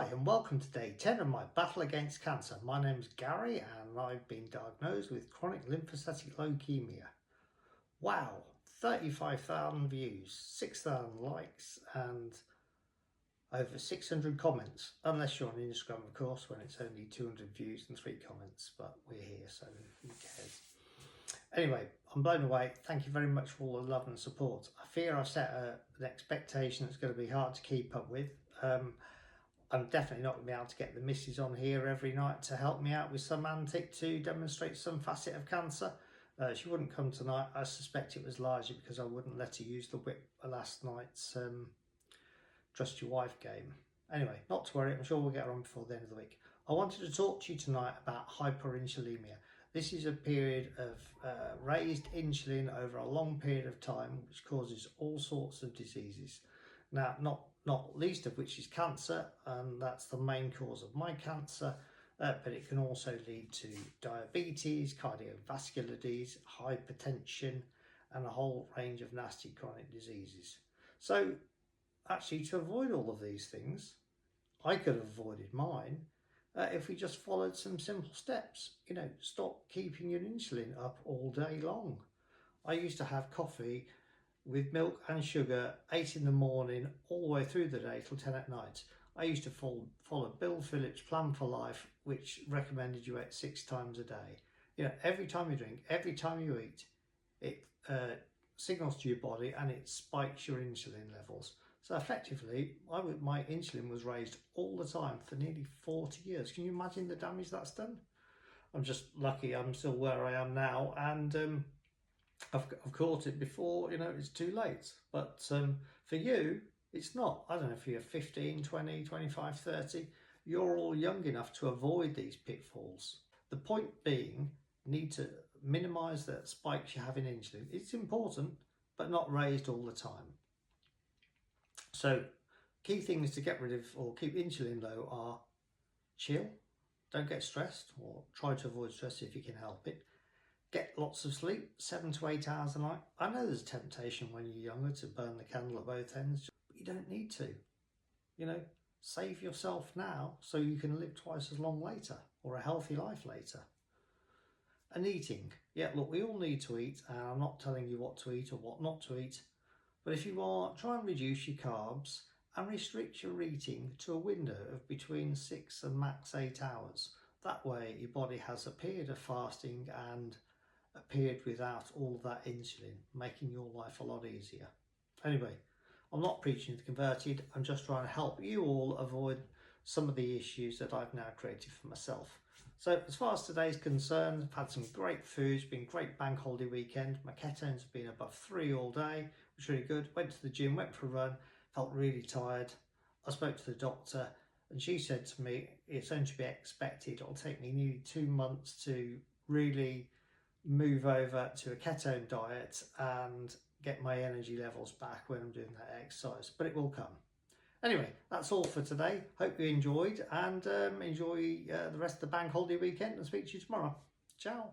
Hi and welcome to day 10 of my battle against cancer. My name is Gary and I've been diagnosed with chronic lymphocytic leukemia. Wow, 35,000 views, 6,000 likes and over 600 comments. Unless you're on Instagram, of course, when it's only 200 views and 3 comments, but we're here, so who cares? Anyway, I'm blown away. Thank you very much for all the love and support. I fear I've set an expectation that's going to be hard to keep up with. I'm definitely not going to be able to get the missus on here every night to help me out with some antic to demonstrate some facet of cancer. She wouldn't come tonight. I suspect it was largely because I wouldn't let her use the whip last night's Trust Your Wife game. Anyway, not to worry, I'm sure we'll get her on before the end of the week. I wanted to talk to you tonight about hyperinsulinemia. This is a period of raised insulin over a long period of time, which causes all sorts of diseases. Now, not least of which is cancer, and that's the main cause of my cancer, but it can also lead to diabetes, cardiovascular disease, hypertension, and a whole range of nasty chronic diseases. So actually, to avoid all of these things, I could have avoided mine if we just followed some simple steps. You know, stop keeping your insulin up all day long. I used to have coffee with milk and sugar 8 in the morning all the way through the day till 10 at night. I used to follow Bill Phillips' Plan for Life, which recommended you eat 6 times a day. You know, every time you drink, every time you eat, it signals to your body and it spikes your insulin levels. So effectively, my insulin was raised all the time for nearly 40 years. Can you imagine the damage that's done? I'm just lucky I'm still where I am now, and I've caught it before, you know, it's too late. But for you, it's not. I don't know if you're 15, 20, 25, 30, you're all young enough to avoid these pitfalls. The point being, you need to minimise the spikes you have in insulin. It's important, but not raised all the time. So key things to get rid of or keep insulin low are chill, don't get stressed, or try to avoid stress if you can help it. Get lots of sleep, 7 to 8 hours a night. I know there's a temptation when you're younger to burn the candle at both ends, but you don't need to. You know, save yourself now so you can live twice as long later, or a healthy life later. And eating. Yeah, look, we all need to eat, and I'm not telling you what to eat or what not to eat. But if you are, try and reduce your carbs and restrict your eating to a window of between 6 and max 8 hours. That way your body has a period of fasting and a period without all that insulin, making your life a lot easier. Anyway, I'm not preaching to the converted, I'm just trying to help you all avoid some of the issues that I've now created for myself. So as far as today's concerned, I've had some great foods, been a great bank holiday weekend. My ketones have been above 3 all day, which was really good. Went to the gym, went for a run, felt really tired. I spoke to the doctor and she said to me, it's only to be expected, it'll take me nearly 2 months to really move over to a ketone diet and get my energy levels back when I'm doing that exercise, but it will come. Anyway, that's all for today. Hope you enjoyed, and enjoy the rest of the bank holiday weekend, and speak to you tomorrow. Ciao.